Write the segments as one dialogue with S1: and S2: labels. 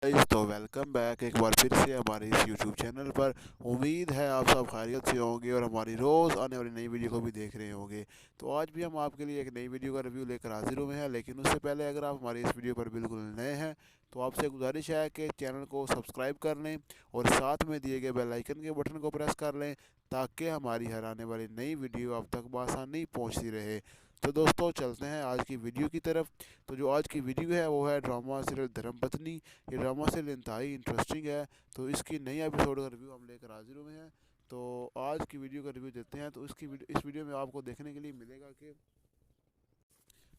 S1: Guys, तो welcome back एक बार फिर से हमारे इस यूट्यूब चैनल पर। उम्मीद है आप सब खैरियत से होंगे और हमारी रोज़ आने वाली नई वीडियो को भी देख रहे होंगे। तो आज भी हम आपके लिए एक नई वीडियो का रिव्यू लेकर हाजिर हुए हैं, लेकिन उससे पहले अगर आप हमारी इस वीडियो पर बिल्कुल नए हैं तो आपसे गुजारिश है कि चैनल को सब्सक्राइब कर लें और साथ में दिए गए बेल आइकन के बटन को प्रेस कर लें, ताकि हमारी हर आने वाली नई वीडियो आप तक बआसानी पहुँचती रहे। तो दोस्तों, चलते हैं आज की वीडियो की तरफ। तो जो आज की वीडियो है वो है ड्रामा सीरियल धर्मपत्नी। ये ड्रामा सीरियल इंतहाई इंटरेस्टिंग है, तो इसकी नई एपिसोड का रिव्यू हम लेकर हाजिर हुए हैं। तो आज की वीडियो का रिव्यू देते हैं। तो इस वीडियो में आपको देखने के लिए मिलेगा कि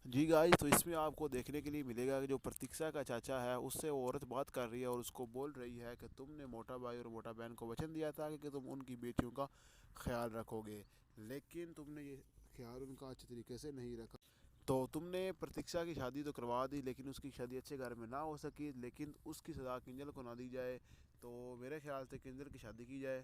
S1: जी गाइस, तो इसमें आपको देखने के लिए मिलेगा कि जो प्रतीक्षा का चाचा है उससे वो औरत बात कर रही है और उसको बोल रही है कि तुमने मोटा भाई और मोटा बहन को वचन दिया था कि तुम उनकी बेटियों का ख्याल रखोगे, लेकिन तुमने ये ख्याल उनका अच्छे तरीके से नहीं रखा। तो तुमने प्रतीक्षा की शादी तो करवा दी, लेकिन उसकी शादी अच्छे घर में ना हो सकी, लेकिन उसकी सज़ा किंजल को ना दी जाए। तो मेरे ख्याल से किंजल की शादी की जाए।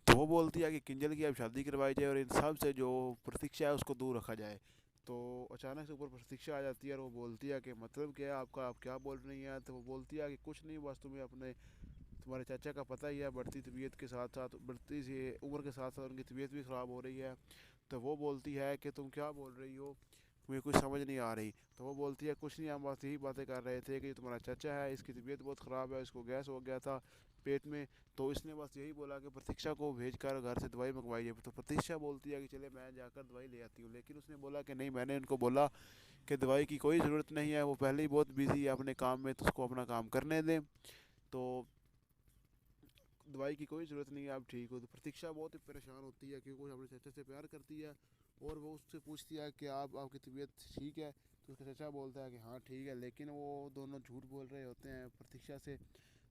S1: तो वो बोलती है कि किंजल की अब शादी करवाई जाए और इन सब से जो प्रतीक्षा है उसको दूर रखा जाए। तो अचानक से ऊपर प्रतीक्षा आ जाती है और वो बोलती है कि मतलब क्या है आपका, आप क्या बोल रही हैं। तो वो बोलती है कि कुछ नहीं, बस तुम्हें अपने तुम्हारे चाचा का पता ही है, बढ़ती तबीयत के साथ साथ बढ़ती सी उम्र के साथ साथ उनकी तबीयत भी ख़राब हो रही है। तो वो बोलती है कि तुम क्या बोल रही हो, मुझे कुछ समझ नहीं आ रही। तो वो बोलती है कुछ नहीं, हम बस यही बातें कर रहे थे कि तुम्हारा चाचा है, इसकी तबीयत बहुत ख़राब है, इसको गैस हो गया था पेट में। तो इसने बस यही बोला कि प्रतीक्षा को भेज कर घर से दवाई मंगवाई जाए। तो प्रतीक्षा बोलती है कि चले मैं जाकर दवाई ले आती हूँ, लेकिन उसने बोला कि नहीं, मैंने उनको बोला कि दवाई की कोई ज़रूरत नहीं है, वो पहले ही बहुत बिजी है अपने काम में, तो उसको अपना काम करने दें। तो दवाई की कोई ज़रूरत नहीं है, आप ठीक हो। तो प्रतीक्षा बहुत ही परेशान होती है क्योंकि वो अपने चाचा से प्यार करती है और वो उससे पूछती है कि आप आपकी तबीयत ठीक है। तो उसका चाचा बोलता है कि हाँ ठीक है, लेकिन वो दोनों झूठ बोल रहे होते हैं प्रतीक्षा से।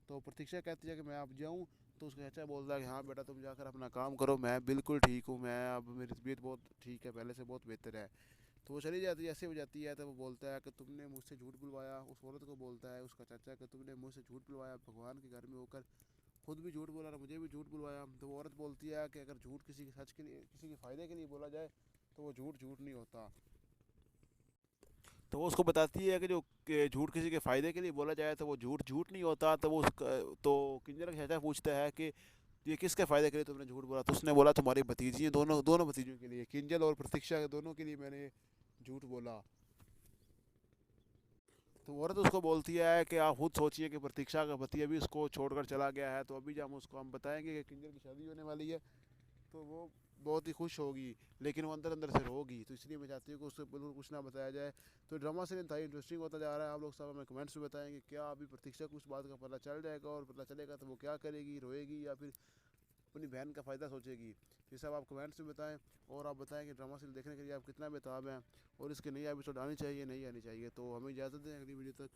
S1: तो प्रतीक्षा कहती है कि मैं अब जाऊँ। तो उसका चाचा बोलता है कि हाँ बेटा, तुम जाकर अपना काम करो, मैं बिल्कुल ठीक हूँ, मैं अब मेरी तबीयत बहुत ठीक है, पहले से बहुत बेहतर है। तो वो चली जाती है, ऐसे हो जाती है। तो वो बोलता है कि तुमने मुझसे झूठ बुलवाया, उस औरत को बोलता है उसका चाचा कि तुमने मुझसे झूठ बुलवाया, भगवान के घर में होकर खुद भी झूठ बोला और मुझे भी झूठ बुलवाया। तो वो औरत बोलती है कि अगर झूठ किसी के सच के लिए, किसी के फ़ायदे के लिए बोला जाए तो वो झूठ झूठ नहीं होता। तो वो उसको बताती है कि जो झूठ किसी के फ़ायदे के लिए बोला जाए तो वो झूठ झूठ नहीं होता। तो वो तो किंजर का चाचा पूछता है कि ये किसके फ़ायदे के लिए तुमने झूठ बोला। तो उसने बोला तुम्हारी भतीजी, दोनों दोनों भतीजियों के लिए, किंजल और प्रतीक्षा के दोनों के लिए मैंने झूठ बोला। तो औरत उसको बोलती है कि आप खुद सोचिए कि प्रतीक्षा का पति अभी उसको छोड़कर चला गया है, तो अभी जब हम उसको हम बताएंगे कि किंजल की शादी होने वाली है तो वो बहुत ही खुश होगी, लेकिन वो अंदर अंदर से रोगी। तो इसलिए मैं चाहती हूँ कि उससे बिल्कुल कुछ ना बताया जाए। तो ड्रामा सीरियल इंतहाई इंटरेस्टिंग होता जा रहा है। आप लोग सब हमें कमेंट्स में बताएंगे क्या अभी प्रतीक्षा को उस बात का पता चल जाएगा, और पता चलेगा तो वो क्या करेगी, रोएगी या फिर अपनी बहन का फ़ायदा सोचेगी। ये सब आप कमेंट्स में बताएं। और आप बताएं कि ड्रामा सीरियल देखने के लिए आप कितना बेताब हैं और इसके नई एपिसोड आनी चाहिए नहीं आनी चाहिए। तो हमें इजाज़त दें अगली वीडियो तक।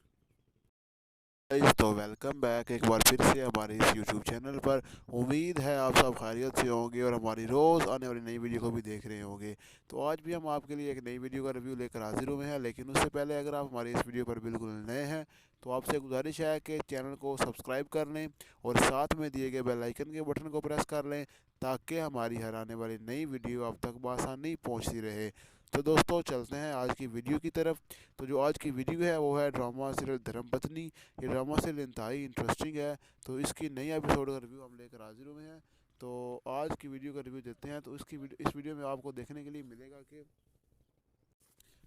S1: गाइस, तो वेलकम बैक एक बार फिर से हमारे इस यूट्यूब चैनल पर। उम्मीद है आप सब खैरियत से होंगे और हमारी रोज़ आने वाली नई वीडियो को भी देख रहे होंगे। तो आज भी हम आपके लिए एक नई वीडियो का रिव्यू लेकर हाजिर हुए हैं, लेकिन उससे पहले अगर आप हमारी इस वीडियो पर बिल्कुल नए हैं तो आपसे गुजारिश है कि चैनल को सब्सक्राइब कर लें और साथ में दिए गए बेल आइकन के बटन को प्रेस कर लें, ताकि हमारी हर आने वाली नई वीडियो आप तक बआसानी पहुँचती रहे। तो दोस्तों, चलते हैं आज की वीडियो की तरफ। तो जो आज की वीडियो है वो है ड्रामा सीरियल धर्मपत्नी। ये ड्रामा सीरियल इंतहाई इंटरेस्टिंग है, तो इसकी नई एपिसोड का रिव्यू हम लेकर हाजिर हुए हैं। तो आज की वीडियो का रिव्यू देते हैं। तो इस वीडियो में आपको देखने के लिए मिलेगा कि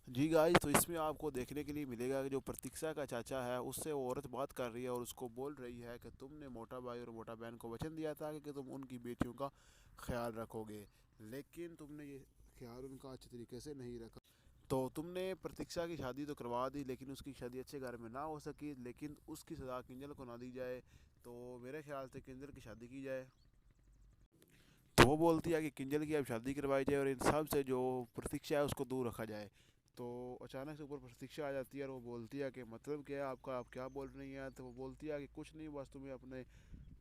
S1: जी गाइस, तो इसमें आपको देखने के लिए मिलेगा कि जो प्रतीक्षा का चाचा है उससे वो औरत बात कर रही है और उसको बोल रही है कि तुमने मोटा भाई और मोटा बहन को वचन दिया था कि तुम उनकी बेटियों का ख्याल रखोगे, लेकिन तुमने ये ख्याल उनका अच्छे तरीके से नहीं रखा। तो तुमने प्रतीक्षा की शादी तो करवा दी, लेकिन उसकी शादी अच्छे घर में ना हो सकी, लेकिन उसकी सज़ा किंजल को ना दी जाए। तो मेरे ख्याल से किंजल की शादी की जाए। तो वो बोलती है कि किंजल की अब शादी करवाई जाए और इन सब से जो प्रतीक्षा है उसको दूर रखा जाए। तो अचानक से ऊपर प्रतीक्षा आ जाती है और वो बोलती है कि मतलब क्या है आपका, आप क्या बोल रही हैं। तो वो बोलती है कि कुछ नहीं, बस तुम्हें अपने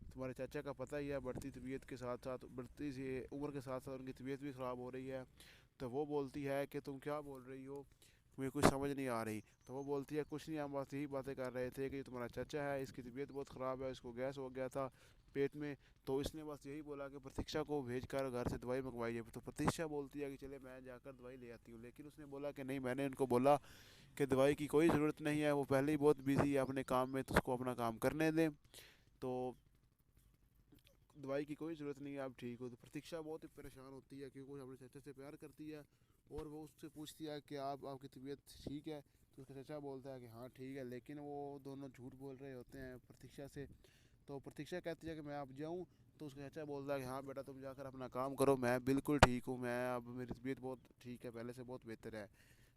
S1: तुम्हारे चाचा का पता ही है, बढ़ती तबीयत के साथ साथ बढ़ती सी उम्र के साथ साथ उनकी तबीयत भी ख़राब हो रही है। तो वो बोलती है कि तुम क्या बोल रही हो, मुझे कुछ समझ नहीं आ रही। तो वो बोलती है कुछ नहीं, हम बस यही बातें कर रहे थे कि तुम्हारा चाचा है, इसकी तबीयत बहुत ख़राब है, इसको गैस हो गया था पेट में। तो इसने बस यही बोला कि प्रतीक्षा को भेज कर घर से दवाई मंगवाई जाए। तो प्रतीक्षा बोलती है कि चले मैं जाकर दवाई ले आती हूँ, लेकिन उसने बोला कि नहीं, मैंने उनको बोला कि दवाई की कोई ज़रूरत नहीं है, वो पहले ही बहुत बिज़ी है अपने काम में, तो उसको अपना काम करने दें। तो दवाई की कोई ज़रूरत नहीं है, आप ठीक हो। तो प्रतीक्षा बहुत ही परेशान होती है क्योंकि वो अपने चाचा से प्यार करती है और वो उससे पूछती है कि आपकी तबीयत ठीक है। तो उसका चाचा बोलता है कि हाँ ठीक है, लेकिन वो दोनों झूठ बोल रहे होते हैं प्रतीक्षा से। तो प्रतीक्षा कहती है कि मैं अब जाऊँ। तो उसका चाचा बोलता है कि हाँ बेटा, तुम जाकर अपना काम करो, मैं बिल्कुल ठीक हूँ, मैं अब मेरी तबीयत बहुत ठीक है, पहले से बहुत बेहतर है।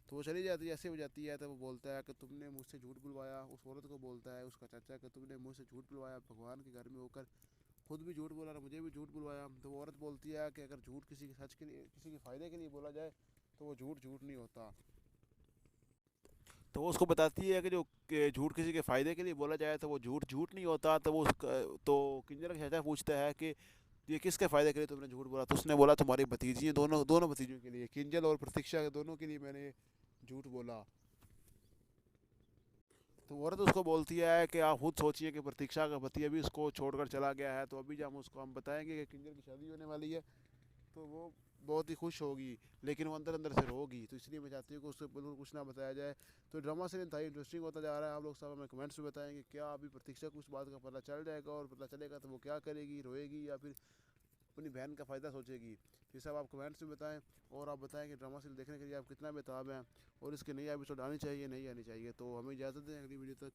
S1: तो वो चली जाती है, ऐसे हो जाती है। तो वो बोलता है कि तुमने मुझसे झूठ बुलवाया, उस औरत को बोलता है उसका चाचा कि तुमने मुझसे झूठ बुलवाया, भगवान के घर में होकर खुद भी झूठ बोला और मुझे भी झूठ बुलवाया। तो वो औरत बोलती है कि अगर झूठ किसी के सच के लिए, किसी के फ़ायदे के लिए बोला जाए तो वो झूठ झूठ नहीं होता। तो वो उसको बताती है कि जो कि झूठ किसी के फ़ायदे के लिए बोला जाए तो वो झूठ झूठ नहीं होता। तो वो उसका तो किंजर का चाचा पूछता है कि ये किसके फ़ायदे के लिए तुमने झूठ बोला। तो उसने बोला तुम्हारी भतीजी, दोनों दोनों भतीजियों के लिए, किंजल और प्रतीक्षा के दोनों के लिए मैंने झूठ बोला। तो औरत उसको बोलती है कि आप खुद सोचिए कि प्रतीक्षा का पति अभी उसको छोड़कर चला गया है, तो अभी जब हम बताएंगे कि किंजल की शादी होने वाली है, तो वो बहुत ही खुश होगी, लेकिन वो अंदर अंदर से रोगी। तो इसलिए मैं चाहती हूँ कि उससे बिल्कुल कुछ ना बताया जाए। तो ड्रामा सीन था इंटरेस्टिंग होता जा रहा है। आप लोग सब हमें कमेंट्स में बताएंगे क्या अभी प्रतीक्षा को उस बात का पता चल जाएगा, और पता चलेगा तो वो क्या करेगी, रोएगी या फिर अपनी बहन का फ़ायदा सोचेगी। ये सब आप कमेंट्स में बताएं। और आप बताएं कि ड्रामा सीरियल देखने के लिए आप कितना बेताब हैं, और इसके नई एपिसोड आनी चाहिए नहीं आनी चाहिए। तो हमें इजाज़त दें अगली वीडियो तक।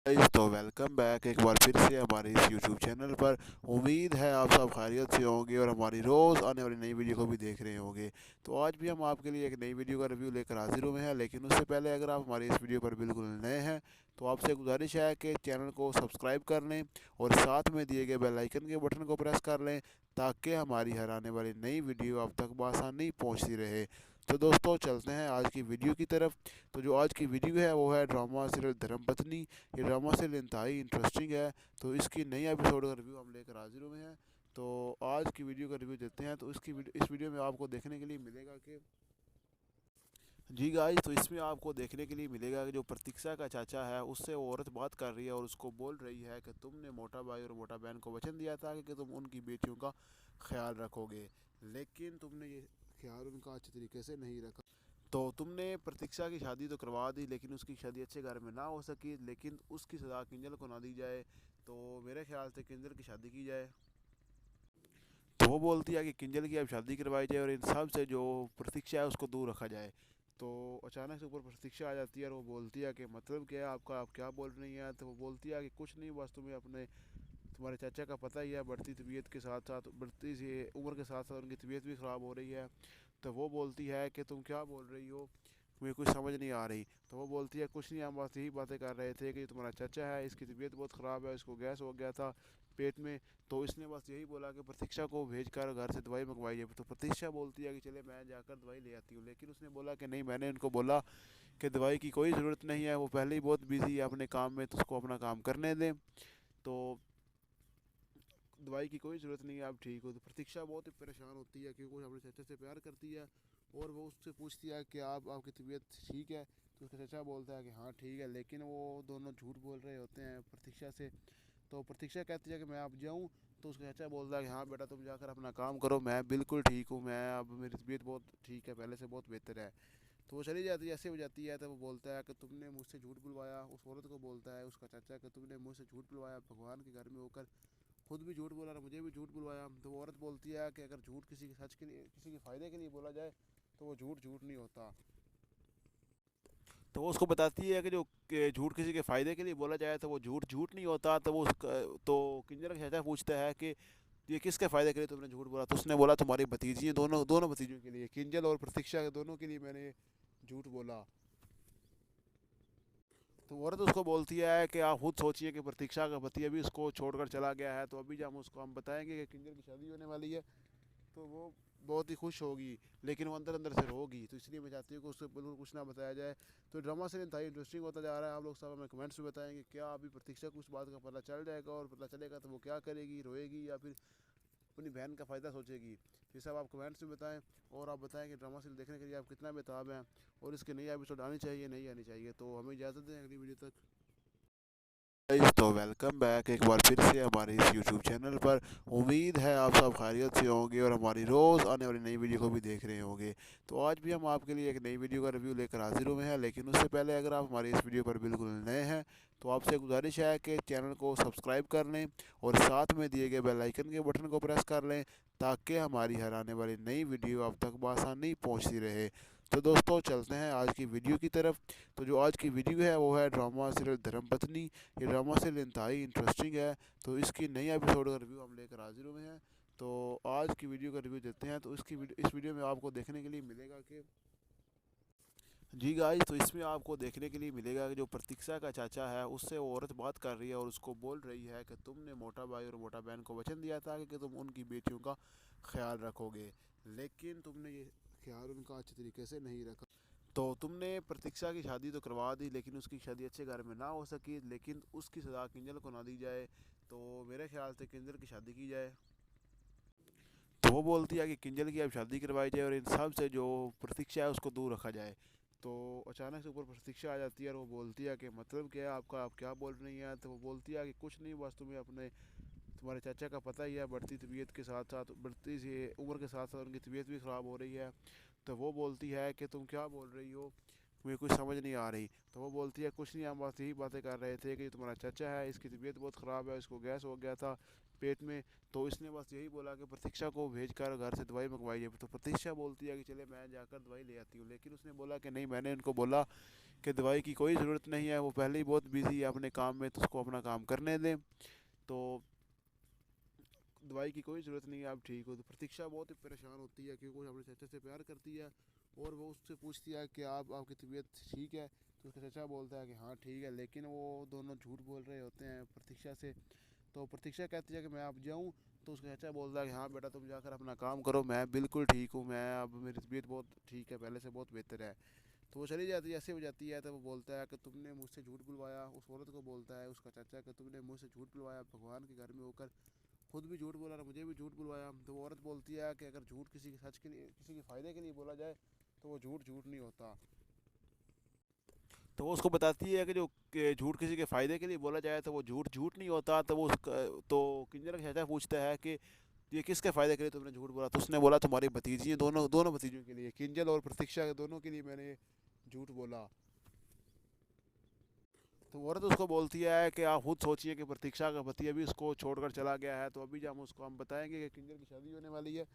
S1: गाइस, तो वेलकम बैक एक बार फिर से हमारे इस यूट्यूब चैनल पर। उम्मीद है आप सब खैरियत से होंगे और हमारी रोज़ आने वाली नई वीडियो को भी देख रहे होंगे। तो आज भी हम आपके लिए एक नई वीडियो का रिव्यू लेकर हाजिर हुए हैं, लेकिन उससे पहले अगर आप हमारी इस वीडियो पर बिल्कुल नए हैं तो आपसे गुजारिश है कि चैनल को सब्सक्राइब कर लें और साथ में दिए गए बेल आइकन के बटन को प्रेस कर लें, ताकि हमारी हर आने वाली नई वीडियो आप तक बआसानी पहुँचती रहे। तो दोस्तों, चलते हैं आज की वीडियो की तरफ। तो जो आज की वीडियो है वो है ड्रामा सीरियल धर्मपत्नी। ये ड्रामा सीरियल इंतहाई इंटरेस्टिंग है, तो इसकी नई एपिसोड का रिव्यू हम लेकर हाजिर हुए हैं। तो आज की वीडियो का रिव्यू देते हैं। तो इस वीडियो में आपको देखने के लिए मिलेगा कि जी गाइस, तो इसमें आपको देखने के लिए मिलेगा कि जो प्रतीक्षा का चाचा है उससे वो औरत बात कर रही है और उसको बोल रही है कि तुमने मोटा भाई और मोटा बहन को वचन दिया था कि तुम उनकी बेटियों का ख्याल रखोगे, लेकिन तुमने ये ख्याल उनका अच्छे तरीके से नहीं रखा। तो तुमने प्रतीक्षा की शादी तो करवा दी, लेकिन उसकी शादी अच्छे घर में ना हो सकी, लेकिन उसकी सज़ा किंजल को ना दी जाए। तो मेरे ख्याल से किंजल की शादी की जाए। तो वो बोलती है कि किंजल की अब शादी करवाई जाए और इन सब से जो प्रतीक्षा है उसको दूर रखा जाए। तो अचानक से ऊपर प्रतीक्षा आ जाती है और वो बोलती है कि मतलब क्या है आपका, आप क्या बोल रही हैं। तो वो बोलती है कि कुछ नहीं, बस तुम्हें अपने तुम्हारे चाचा का पता ही है, बढ़ती तबीयत के साथ साथ, बढ़ती सी उम्र के साथ साथ उनकी तबीयत भी ख़राब हो रही है। तो वो बोलती है कि तुम क्या बोल रही हो, मुझे कुछ समझ नहीं आ रही। तो वो बोलती है कुछ नहीं, हम बस यही बातें कर रहे थे कि तुम्हारा चाचा है, इसकी तबीयत बहुत ख़राब है, इसको गैस हो गया था पेट में। तो इसने बस यही बोला कि प्रतीक्षा को भेज कर घर से दवाई मंगवाई है। तो प्रतीक्षा बोलती है कि चले मैं जाकर दवाई ले आती हूँ, लेकिन उसने बोला कि नहीं, मैंने उनको बोला कि दवाई की कोई ज़रूरत नहीं है, वो पहले ही बहुत बिज़ी है अपने काम में, तो उसको अपना काम करने दें। तो दवाई की कोई ज़रूरत नहीं है, आप ठीक हो। तो प्रतीक्षा बहुत ही परेशान होती है क्योंकि वो अपने चाचा से प्यार करती है और वो उससे पूछती है कि आपकी तबीयत ठीक है। तो उसका चाचा बोलता है कि हाँ ठीक है, लेकिन वो दोनों झूठ बोल रहे होते हैं प्रतीक्षा से। तो प्रतीक्षा कहती है कि मैं अब जाऊँ। तो उसका चाचा बोलता है कि हाँ बेटा, तुम जाकर अपना काम करो, मैं बिल्कुल ठीक हूँ, मैं अब मेरी तबीयत बहुत ठीक है, पहले से बहुत बेहतर है। तो वो चली जाती है, ऐसे हो जाती है। तो वो बोलता है कि तुमने मुझसे झूठ बुलवाया, उस औरत को बोलता है उसका चाचा कि तुमने मुझसे झूठ बुलवाया, भगवान के घर में होकर खुद भी झूठ बोला और मुझे भी झूठ बुलवाया। तो वो औरत बोलती है कि अगर झूठ किसी के सच के लिए, किसी के फ़ायदे के लिए बोला जाए तो वो झूठ झूठ नहीं होता। तो वो उसको बताती है कि जो कि झूठ किसी के फ़ायदे के लिए बोला जाए तो वो झूठ झूठ नहीं होता। तो वो उसका तो किंजर का चाचा पूछता है कि ये किसके फ़ायदे के लिए तुमने झूठ बोला। तो उसने बोला तुम्हारी भतीजी, दोनों दोनों भतीजियों के लिए, किंजल और प्रतीक्षा के दोनों के लिए मैंने झूठ बोला। तो औरत उसको बोलती है कि आप खुद सोचिए कि प्रतीक्षा का पति अभी उसको छोड़कर चला गया है, तो अभी जब हम बताएंगे कि किंजल की शादी होने वाली है, तो वो बहुत ही खुश होगी, लेकिन वो अंदर अंदर से रोगी। तो इसलिए मैं चाहती हूँ कि उससे बिल्कुल कुछ ना बताया जाए। तो ड्रामा सीन था इंटरेस्टिंग होता जा रहा है। आप लोग सब हमें कमेंट्स में बताएंगे क्या अभी प्रतीक्षा को उस बात का पता चल जाएगा, और पता चलेगा तो वो क्या करेगी, रोएगी या फिर अपनी बहन का फ़ायदा सोचेगी। ये सब आप कमेंट्स में बताएं। और आप बताएं कि ड्रामा सीरियल देखने के लिए आप कितना बेताब हैं, और इसके नई एपिसोड आनी चाहिए नहीं आनी चाहिए। तो हमें इजाज़त दें अगली वीडियो तक। गाइस, तो वेलकम बैक एक बार फिर से हमारे इस यूट्यूब चैनल पर। उम्मीद है आप सब खैरियत से होंगे और हमारी रोज़ आने वाली नई वीडियो को भी देख रहे होंगे। तो आज भी हम आपके लिए एक नई वीडियो का रिव्यू लेकर हाजिर हुए हैं, लेकिन उससे पहले अगर आप हमारी इस वीडियो पर बिल्कुल नए हैं तो आपसे गुजारिश है कि चैनल को सब्सक्राइब कर लें और साथ में दिए गए बेल आइकन के बटन को प्रेस कर लें, ताकि हमारी हर आने वाली नई वीडियो आप तक बआसानी पहुँचती रहे। तो दोस्तों, चलते हैं आज की वीडियो की तरफ। तो जो आज की वीडियो है वो है ड्रामा सीरियल धर्मपत्नी। ये ड्रामा सीरियल इंतहाई इंटरेस्टिंग है, तो इसकी नई एपिसोड का रिव्यू हम लेकर हाजिर हुए हैं। तो आज की वीडियो का रिव्यू देते हैं। तो इस वीडियो में आपको देखने के लिए मिलेगा कि जी गाइस, तो इसमें आपको देखने के लिए मिलेगा कि जो प्रतीक्षा का चाचा है उससे वो औरत बात कर रही है और उसको बोल रही है कि तुमने मोटा भाई और मोटा बहन को वचन दिया था कि तुम उनकी बेटियों का ख्याल रखोगे, लेकिन तुमने ये ख्याल उनका अच्छे तरीके से नहीं रखा। तो तुमने प्रतीक्षा की शादी तो करवा दी, लेकिन उसकी शादी अच्छे घर में ना हो सकी, लेकिन उसकी सज़ा किंजल को ना दी जाए। तो मेरे ख्याल से किंजल की शादी की जाए। तो वो बोलती है कि किंजल की अब शादी करवाई जाए और इन सब से जो प्रतीक्षा है उसको दूर रखा जाए। तो अचानक से ऊपर प्रतीक्षा आ जाती है और वो बोलती है कि मतलब क्या है आपका, आप क्या बोल रही हैं। तो वो बोलती है कि कुछ नहीं, बस तुम्हें अपने तुम्हारे चाचा का पता ही है, बढ़ती तबीयत के साथ साथ बढ़ती सी उम्र के साथ साथ उनकी तबीयत भी ख़राब हो रही है। तो वो बोलती है कि तुम क्या बोल रही हो, मुझे कुछ समझ नहीं आ रही। तो वो बोलती है कुछ नहीं, हम बस यही बातें कर रहे थे कि तुम्हारा चाचा है, इसकी तबीयत बहुत ख़राब है, इसको गैस हो गया था पेट में। तो इसने बस यही बोला कि प्रतीक्षा को भेज कर घर से दवाई मंगवाई जाए। तो प्रतीक्षा बोलती है कि चले मैं जाकर दवाई ले आती हूँ, लेकिन उसने बोला कि नहीं, मैंने उनको बोला कि दवाई की कोई ज़रूरत नहीं है, वो पहले ही बहुत बिजी है अपने काम में, तो उसको अपना काम करने दें। तो दवाई की कोई ज़रूरत नहीं है, आप ठीक हो। तो प्रतीक्षा बहुत ही परेशान होती है क्योंकि वो अपने चाचा से प्यार करती है और वो उससे पूछती है कि आप आपकी तबीयत ठीक है। तो उसका चाचा बोलता है कि हाँ ठीक है, लेकिन वो दोनों झूठ बोल रहे होते हैं प्रतीक्षा से। तो प्रतीक्षा कहती है कि मैं अब जाऊँ। तो उसका चाचा बोलता है कि हाँ बेटा, तुम जाकर अपना काम करो, मैं बिल्कुल ठीक हूँ, मैं अब मेरी तबीयत बहुत ठीक है, पहले से बहुत बेहतर है। तो वो चली जाती है, ऐसे हो जाती है। तो वो बोलता है कि तुमने मुझसे झूठ बुलवाया, उस औरत को बोलता है उसका चाचा कि तुमने मुझसे झूठ बुलवाया, भगवान के घर में होकर खुद भी झूठ बोला और मुझे भी झूठ बुलवाया। तो वो औरत बोलती है कि अगर झूठ किसी के सच के लिए, किसी के फ़ायदे के लिए बोला जाए तो वो झूठ झूठ नहीं होता। तो वो उसको बताती है कि जो झूठ किसी के फ़ायदे के लिए बोला जाए तो वो झूठ झूठ नहीं होता। तो वो तो किंजर का चाचा पूछता है कि ये किसके फ़ायदे के लिए तुमने झूठ बोला। तो उसने बोला तुम्हारी भतीजी, दोनों दोनों भतीजियों के लिए, किंजल और प्रतीक्षा के दोनों के लिए मैंने झूठ बोला। तो औरत उसको बोलती है कि आप खुद सोचिए कि प्रतीक्षा का पति अभी उसको छोड़कर चला गया है, तो अभी जब हम उसको हम बताएंगे कि किंजल की शादी होने वाली है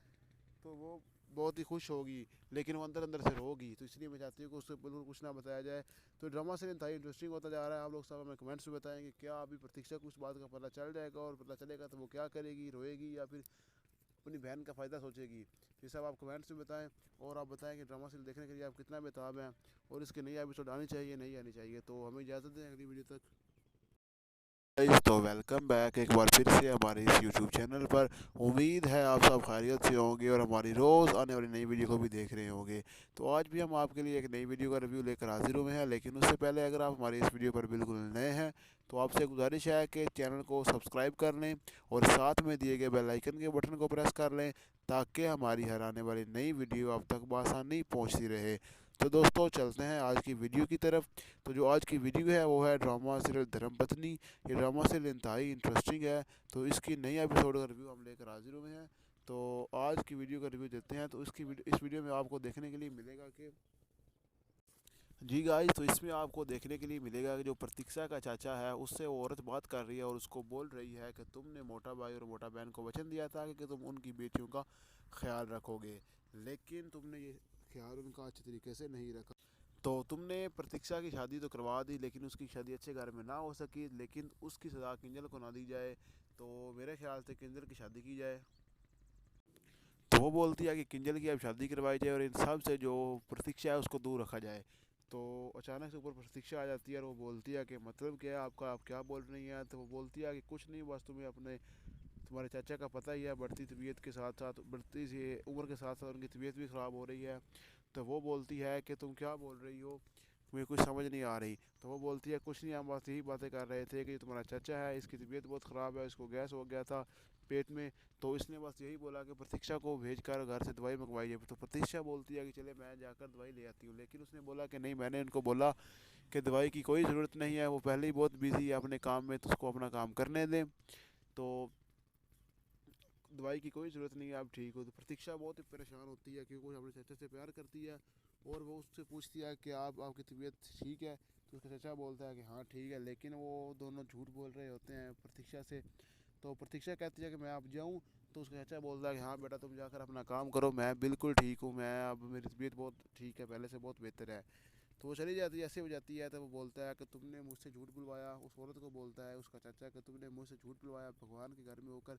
S1: तो वो बहुत ही खुश होगी, लेकिन वो अंदर अंदर से रोगी। तो इसलिए मैं चाहती हूँ कि उससे बिल्कुल कुछ ना बताया जाए। तो ड्रामा से इंतहाई इंटरेस्टिंग होता जा रहा है। आप लोग सब हमें कमेंट्स में बताएंगे क्या अभी प्रतीक्षा को उस बात का पता चल जाएगा, और पता चलेगा तो वो क्या करेगी, रोएगी या फिर अपनी बहन का फ़ायदा सोचेगी। ये सब आप कमेंट्स में बताएं। और आप बताएं कि ड्रामा सीरियल देखने के लिए आप कितना बेताब हैं और इसके नई एपिसोड आनी चाहिए नहीं आनी चाहिए। तो हमें इजाज़त दें अगली वीडियो तक। गाइस, तो वेलकम बैक एक बार फिर से हमारे इस यूट्यूब चैनल पर। उम्मीद है आप सब खैरियत से होंगे और हमारी रोज़ आने वाली नई वीडियो को भी देख रहे होंगे। तो आज भी हम आपके लिए एक नई वीडियो का रिव्यू लेकर हाजिर हुए हैं, लेकिन उससे पहले अगर आप हमारी इस वीडियो पर बिल्कुल नए हैं तो आपसे गुजारिश है कि चैनल को सब्सक्राइब कर लें और साथ में दिए गए बेल आइकन के बटन को प्रेस कर लें, ताकि हमारी हर आने वाली नई वीडियो आप तक बआसानी पहुँचती रहे। तो दोस्तों, चलते हैं आज की वीडियो की तरफ। तो जो आज की वीडियो है वो है ड्रामा सीरियल धर्मपत्नी। ये ड्रामा सीरियल इंतहाई इंटरेस्टिंग है, तो इसकी नई एपिसोड का रिव्यू हम लेकर हाजिर हुए हैं। तो आज की वीडियो का रिव्यू देते हैं। तो इस वीडियो में आपको देखने के लिए मिलेगा कि जी गाइस, तो इसमें आपको देखने के लिए मिलेगा कि जो प्रतीक्षा का चाचा है उससे वो औरत बात कर रही है और उसको बोल रही है कि तुमने मोटा भाई और मोटा बहन को वचन दिया था कि तुम उनकी बेटियों का ख्याल रखोगे, लेकिन तुमने ये ख्याल उनका अच्छे तरीके से नहीं रखा। तो तुमने प्रतीक्षा की शादी तो करवा दी, लेकिन उसकी शादी अच्छे घर में ना हो सकी, लेकिन उसकी सज़ा किंजल को ना दी जाए। तो मेरे ख्याल से किंजल की शादी की जाए। तो वो बोलती है कि किंजल की अब शादी करवाई जाए और इन सब से जो प्रतीक्षा है उसको दूर रखा जाए। तो अचानक से ऊपर प्रतीक्षा आ जाती है और वो बोलती है कि मतलब क्या है आपका, आप क्या बोल रही हैं। तो वो बोलती है कि कुछ नहीं, बस तुम्हें अपने तुम्हारे चाचा का पता ही है, बढ़ती तबीयत के साथ साथ बढ़ती सी उम्र के साथ साथ उनकी तबीयत भी ख़राब हो रही है। तो वो बोलती है कि तुम क्या बोल रही हो, मुझे कुछ समझ नहीं आ रही। तो वो बोलती है कुछ नहीं, हम बस यही बातें कर रहे थे कि तुम्हारा चाचा है, इसकी तबीयत बहुत ख़राब है, इसको गैस हो गया था पेट में। तो इसने बस यही बोला कि प्रतीक्षा को भेज कर घर से दवाई मंगवाई जाए। तो प्रतीक्षा बोलती है कि चले मैं जाकर दवाई ले आती हूँ, लेकिन उसने बोला कि नहीं, मैंने इनको बोला कि दवाई की कोई ज़रूरत नहीं है, वो पहले ही बहुत बिज़ी है अपने काम में, तो उसको अपना काम करने दें। तो दवाई की कोई ज़रूरत नहीं है, आप ठीक हो। तो प्रतीक्षा बहुत ही परेशान होती है क्योंकि वो अपने चाचा से प्यार करती है और वो उससे पूछती है कि आपकी तबीयत ठीक है। तो उसका चाचा बोलता है कि हाँ ठीक है, लेकिन वो दोनों झूठ बोल रहे होते हैं प्रतीक्षा से। तो प्रतीक्षा कहती है कि मैं अब जाऊँ। तो उसका चाचा बोलता है कि हाँ बेटा, तुम जाकर अपना काम करो, मैं बिल्कुल ठीक हूँ, मैं अब मेरी तबीयत बहुत ठीक है, पहले से बहुत बेहतर है। तो वो चली जाती है, ऐसे हो जाती है। तो वो बोलता है कि तुमने मुझसे झूठ बुलवाया, उस औरत को बोलता है उसका चाचा कि तुमने मुझसे झूठ बुलवाया, भगवान के घर में होकर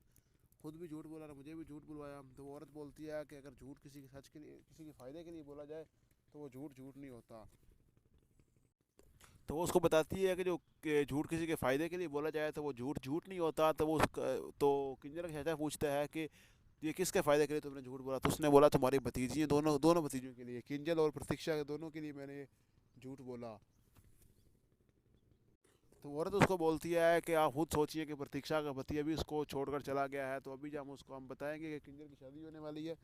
S1: खुद भी झूठ बोला और मुझे भी झूठ बुलवाया। तो वो औरत बोलती है कि अगर झूठ किसी के सच के लिए, किसी के फ़ायदे के लिए बोला जाए तो वो झूठ झूठ नहीं होता। तो वो उसको बताती है कि जो कि झूठ किसी के फ़ायदे के लिए बोला जाए तो वो झूठ झूठ नहीं होता। तो वो उसका तो किंजर का चाचा पूछता है कि ये किसके फ़ायदे के लिए तुमने झूठ बोला। तो उसने बोला तुम्हारी भतीजी है, दोनों दोनों भतीजियों के लिए, किंजल और प्रतीक्षा के दोनों के लिए मैंने झूठ बोला। तो औरत उसको बोलती है कि आप खुद सोचिए कि प्रतीक्षा का पति अभी उसको छोड़कर चला गया है, तो अभी जब हम बताएंगे कि किंजल की शादी होने वाली है,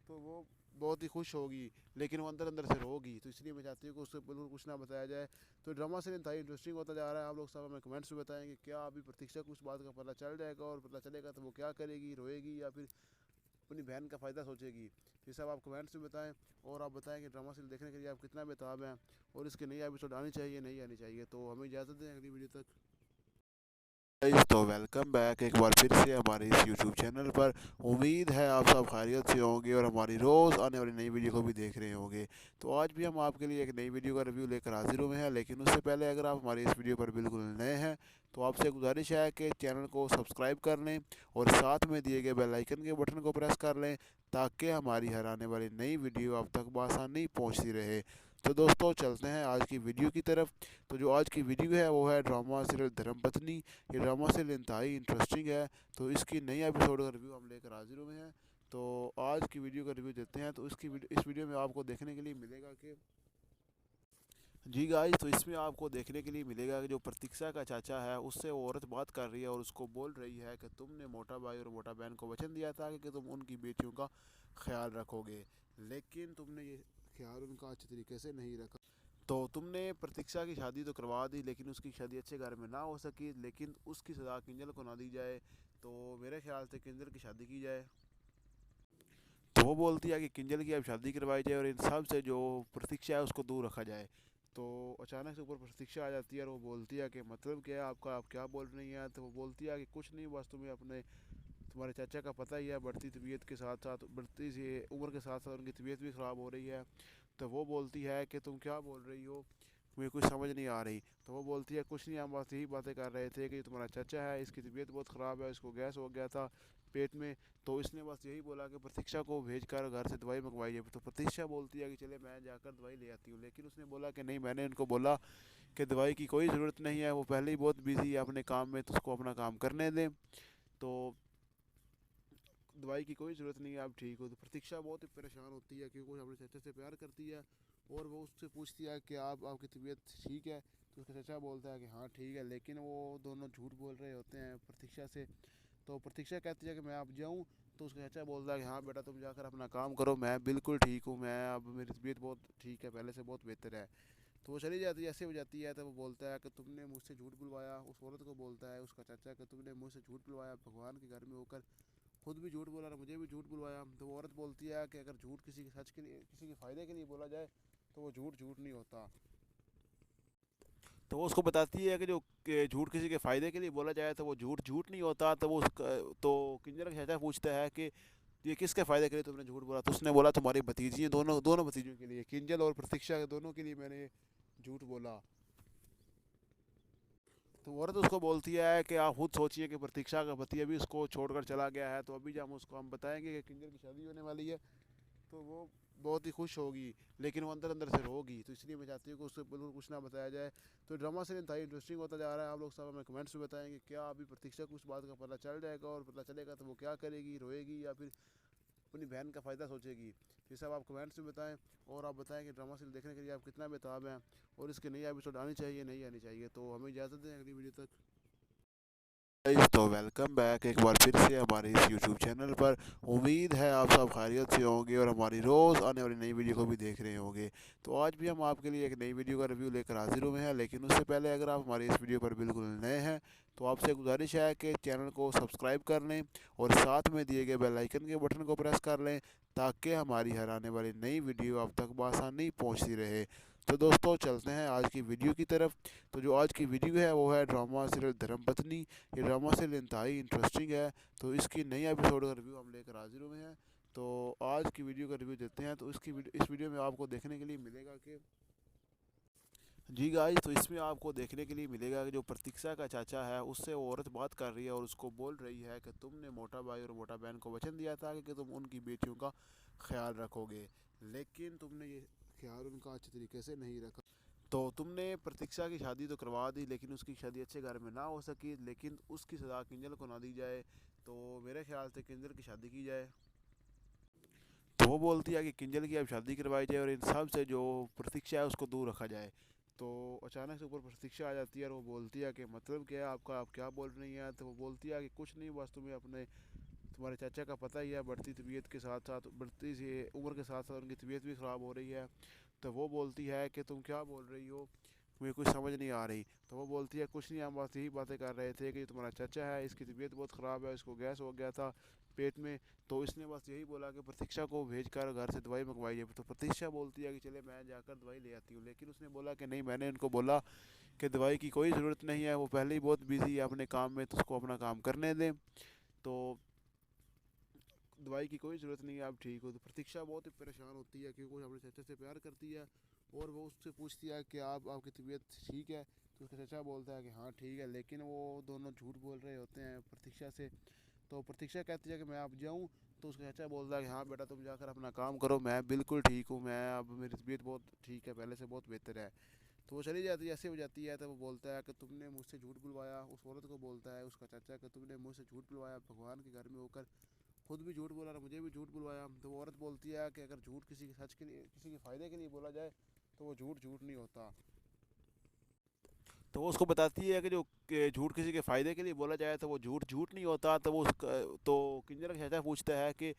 S1: तो वो बहुत ही खुश होगी, लेकिन वो अंदर अंदर से रोगी। तो इसलिए मैं चाहती हूँ कि उससे बिल्कुल कुछ ना बताया जाए। तो ड्रामा सीन इंतहाई इंटरेस्टिंग होता जा रहा है। आप लोग सब हमें कमेंट्स में बताएंगे क्या अभी प्रतीक्षा को उस बात का पता चल जाएगा, और पता चलेगा तो वो क्या करेगी, रोएगी या फिर अपनी बहन का फ़ायदा सोचेगी। ये सब आप कमेंट्स में बताएं। और आप बताएं कि ड्रामा सीरियल देखने के लिए आप कितना बेताब हैं, और इसके नई एपिसोड आनी चाहिए नहीं आनी चाहिए। तो हमें इजाज़त दें, अगली वीडियो तक। गाइस, तो वेलकम बैक एक बार फिर से हमारे इस यूट्यूब चैनल पर। उम्मीद है आप सब खैरियत से होंगे और हमारी रोज़ आने वाली नई वीडियो को भी देख रहे होंगे। तो आज भी हम आपके लिए एक नई वीडियो का रिव्यू लेकर हाजिर हुए हैं, लेकिन उससे पहले अगर आप हमारी इस वीडियो पर बिल्कुल नए हैं तो आपसे गुजारिश है कि चैनल को सब्सक्राइब कर लें और साथ में दिए गए बेल आइकन के बटन को प्रेस कर लें, ताकि हमारी हर आने वाली नई वीडियो आप तक बआसानी पहुँचती रहे। तो दोस्तों, चलते हैं आज की वीडियो की तरफ। तो जो आज की वीडियो है वो है ड्रामा सीरियल धर्मपत्नी। ये ड्रामा सीरियल इंतहाई इंटरेस्टिंग है, तो इसकी नई एपिसोड का रिव्यू हम लेकर हाजिर हुए हैं। तो आज की वीडियो का रिव्यू देते हैं। तो इस वीडियो में आपको देखने के लिए मिलेगा कि जी गाइस, तो इसमें आपको देखने के लिए मिलेगा कि जो प्रतीक्षा का चाचा है उससे वो औरत बात कर रही है और उसको बोल रही है कि तुमने मोटा भाई और मोटा बहन को वचन दिया था कि तुम उनकी बेटियों का ख्याल रखोगे, लेकिन तुमने ये ख्याल उनका अच्छे तरीके से नहीं रखा। तो तुमने प्रतीक्षा की शादी तो करवा दी, लेकिन उसकी शादी अच्छे घर में ना हो सकी, लेकिन उसकी सज़ा किंजल को ना दी जाए। तो मेरे ख्याल से किंजल की शादी की जाए। तो वो बोलती है कि किंजल की अब शादी करवाई जाए और इन सब से जो प्रतीक्षा है उसको दूर रखा जाए। तो अचानक से ऊपर प्रतीक्षा आ जाती है और वो बोलती है कि मतलब क्या है आपका, आप क्या बोल रही हैं। तो वो बोलती है कि कुछ नहीं, बस तुम्हें अपने तुम्हारे चाचा का पता ही है, बढ़ती तबीयत के साथ साथ, बढ़ती सी उम्र के साथ साथ उनकी तबीयत भी ख़राब हो रही है। तो वो बोलती है कि तुम क्या बोल रही हो, मुझे कुछ समझ नहीं आ रही। तो वो बोलती है कुछ नहीं, हम बस यही बातें कर रहे थे कि तुम्हारा चाचा है, इसकी तबीयत बहुत ख़राब है, इसको गैस हो गया था पेट में। तो इसने बस यही बोला कि प्रतीक्षा को भेज कर घर से दवाई मंगवाई है। तो प्रतीक्षा बोलती है कि चले मैं जाकर दवाई ले आती हूँ, लेकिन उसने बोला कि नहीं, मैंने उनको बोला कि दवाई की कोई ज़रूरत नहीं है, वो पहले ही बहुत बिज़ी है अपने काम में, तो उसको अपना काम करने दें। तो दवाई की कोई ज़रूरत नहीं है, आप ठीक हो। तो प्रतीक्षा बहुत ही परेशान होती है क्योंकि वो अपने चाचा से प्यार करती है और वो उससे पूछती है कि आपकी तबीयत ठीक है। तो उसका चाचा बोलता है कि हाँ ठीक है, लेकिन वो दोनों झूठ बोल रहे होते हैं प्रतीक्षा से। तो प्रतीक्षा कहती है कि मैं अब जाऊँ। तो उसका चाचा बोलता है कि हाँ बेटा, तुम जाकर अपना काम करो, मैं बिल्कुल ठीक हूँ, मैं अब मेरी तबीयत बहुत ठीक है, पहले से बहुत बेहतर है। तो वो चली जाती है, ऐसे हो जाती है। तो वो बोलता है कि तुमने मुझसे झूठ बुलवाया, उस औरत को बोलता है उसका चाचा कि तुमने मुझसे झूठ बुलवाया, भगवान के घर में होकर खुद भी झूठ बोला और मुझे भी झूठ बुलवाया। तो वो औरत बोलती है कि अगर झूठ किसी के सच के लिए, किसी के फ़ायदे के लिए बोला जाए तो वो झूठ झूठ नहीं होता। तो वो उसको बताती है कि जो कि झूठ किसी के फ़ायदे के लिए बोला जाए तो वो झूठ झूठ नहीं होता। तो वो उसका तो किंजर का चाचा पूछता है कि ये किसके फ़ायदे के लिए तुमने झूठ बोला। तो उसने बोला तुम्हारी भतीजी है, दोनों दोनों भतीजियों के लिए, किंजल और प्रतीक्षा के दोनों के लिए मैंने झूठ बोला। तो औरत उसको बोलती है कि आप खुद सोचिए कि प्रतीक्षा का पति अभी उसको छोड़कर चला गया है, तो अभी जब हम बताएंगे कि किंजल की शादी होने वाली है, तो वो बहुत ही खुश होगी, लेकिन वो अंदर अंदर से रोगी। तो इसलिए मैं चाहती हूँ कि उससे बिल्कुल कुछ ना बताया जाए। तो ड्रामा सीरियल इंतहाई इंटरेस्टिंग होता जा रहा है। आप लोग सब हमें कमेंट्स में बताएंगे क्या अभी प्रतीक्षा को उस बात का पता चल जाएगा, और पता चलेगा तो वो क्या करेगी, रोएगी या फिर अपनी बहन का फ़ायदा सोचेगी। ये सब आप कमेंट्स में बताएं। और आप बताएं कि ड्रामा सीरियल देखने के लिए आप कितना बेताब हैं, और इसके नई एपिसोड आनी चाहिए नहीं आनी चाहिए। तो हमें इजाज़त दें, अगली वीडियो तक। गाइस, तो वेलकम बैक एक बार फिर से हमारे इस यूट्यूब चैनल पर। उम्मीद है आप सब खैरियत से होंगे और हमारी रोज़ आने वाली नई वीडियो को भी देख रहे होंगे। तो आज भी हम आपके लिए एक नई वीडियो का रिव्यू लेकर हाजिर हुए हैं, लेकिन उससे पहले अगर आप हमारे इस वीडियो पर बिल्कुल नए हैं तो आपसे गुजारिश है कि चैनल को सब्सक्राइब कर लें और साथ में दिए गए बेल आइकन के बटन को प्रेस कर लें, ताकि हमारी हर आने वाली नई वीडियो आप तक बआसानी पहुँचती रहे। तो दोस्तों, चलते हैं आज की वीडियो की तरफ। तो जो आज की वीडियो है वो है ड्रामा सीरियल धर्मपत्नी। ये ड्रामा सीरियल इंतहाई इंटरेस्टिंग है, तो इसकी नई एपिसोड का रिव्यू हम लेकर हाजिर हुए हैं। तो आज की वीडियो का रिव्यू देते हैं। तो इस वीडियो में आपको देखने के लिए मिलेगा कि जी गाइस, तो इसमें आपको देखने के लिए मिलेगा कि जो प्रतीक्षा का चाचा है उससे वो औरत बात कर रही है और उसको बोल रही है कि तुमने मोटा भाई और मोटा बहन को वचन दिया था कि तुम उनकी बेटियों का ख्याल रखोगे, लेकिन तुमने ये ख्याल उनका अच्छे तरीके से नहीं रखा। तो तुमने प्रतीक्षा की शादी तो करवा दी, लेकिन उसकी शादी अच्छे घर में ना हो सकी, लेकिन उसकी सज़ा किंजल को ना दी जाए। तो मेरे ख्याल से किंजल की शादी की जाए। तो वो बोलती है कि किंजल की अब शादी करवाई जाए और इन सब से जो प्रतीक्षा है उसको दूर रखा जाए। तो अचानक से ऊपर प्रतीक्षा आ जाती है और वो बोलती है कि मतलब क्या है आपका, आप क्या बोल रही हैं। तो वो बोलती है कि कुछ नहीं, बस तुम्हें अपने तुम्हारे चाचा का पता ही है, बढ़ती तबीयत के साथ साथ बढ़ती सी उम्र के साथ साथ उनकी तबीयत भी ख़राब हो रही है। तो वो बोलती है कि तुम क्या बोल रही हो, मुझे कुछ समझ नहीं आ रही। तो वो बोलती है कुछ नहीं, हम बस यही बातें कर रहे थे कि तुम्हारा चाचा है, इसकी तबीयत बहुत ख़राब है, इसको गैस हो गया था पेट में। तो इसने बस यही बोला कि प्रतीक्षा को भेज कर घर से दवाई मंगवाई जाए। तो प्रतीक्षा बोलती है कि चले मैं जाकर दवाई ले आती हूँ, लेकिन उसने बोला कि नहीं, मैंने उनको बोला कि दवाई की कोई ज़रूरत नहीं है, वो पहले ही बहुत बिजी है अपने काम में, तो उसको अपना काम करने दें। तो दवाई की कोई ज़रूरत नहीं है, आप ठीक हो। तो प्रतीक्षा बहुत ही परेशान होती है क्योंकि वो अपने चाचा से प्यार करती है और वो उससे पूछती है कि आप आपकी तबीयत ठीक है। तो उसका चाचा बोलता है कि हाँ ठीक है, लेकिन वो दोनों झूठ बोल रहे होते हैं प्रतीक्षा से। तो प्रतीक्षा कहती है कि मैं अब जाऊँ। तो उसका चाचा बोलता है कि हाँ बेटा, तुम जाकर अपना काम करो, मैं बिल्कुल ठीक हूँ, मैं अब मेरी तबीयत बहुत ठीक है, पहले से बहुत बेहतर है। तो वो चली जाती है, ऐसे हो जाती है। तो वो बोलता है कि तुमने मुझसे झूठ बुलवाया, उस औरत को बोलता है उसका चाचा कि तुमने मुझसे झूठ बुलवाया, भगवान के घर में होकर खुद भी झूठ बोला और मुझे भी झूठ बुलवाया। तो वो औरत बोलती है कि अगर झूठ किसी के सच के लिए, किसी के फ़ायदे के लिए बोला जाए तो वो झूठ झूठ नहीं होता। तो वो उसको बताती है कि जो झूठ किसी के फ़ायदे के लिए बोला जाए तो वो झूठ झूठ नहीं होता। तो वो तो किंजर का चाचा पूछता है कि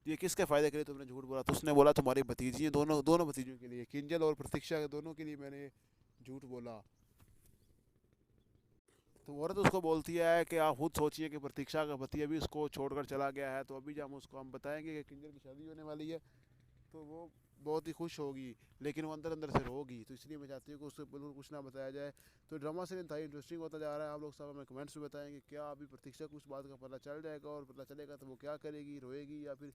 S1: ये किसके फ़ायदे के लिए तुमने झूठ बोला। तो उसने बोला तुम्हारी भतीजी, दोनों दोनों भतीजियों के लिए, किंजल और प्रतीक्षा के दोनों के लिए मैंने झूठ बोला। तो औरत उसको बोलती है कि आप खुद सोचिए कि प्रतीक्षा का पति अभी उसको छोड़कर चला गया है, तो अभी जब हम बताएंगे कि किंजल की शादी होने वाली है तो वो बहुत ही खुश होगी, लेकिन वो अंदर अंदर से रोगी। तो इसलिए मैं चाहती हूँ कि उससे बिल्कुल कुछ ना बताया जाए। तो ड्रामा सीन इंतहाई इंटरेस्टिंग होता जा रहा है। आप लोग सब हमें कमेंट्स में बताएंगे क्या अभी प्रतीक्षा को उस बात का पता चल जाएगा, और पता चलेगा तो वो क्या करेगी, रोएगी या फिर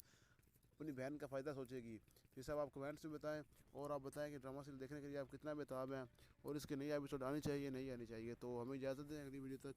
S1: अपनी बहन का फ़ायदा सोचेगी। ये सब आप कमेंट्स में बताएं। और आप बताएं कि ड्रामा सीरियल देखने के लिए आप कितना बेताब हैं और इसके नई एपिसोड आनी चाहिए नहीं आनी चाहिए। तो हमें इजाज़त दें, अगली वीडियो तक।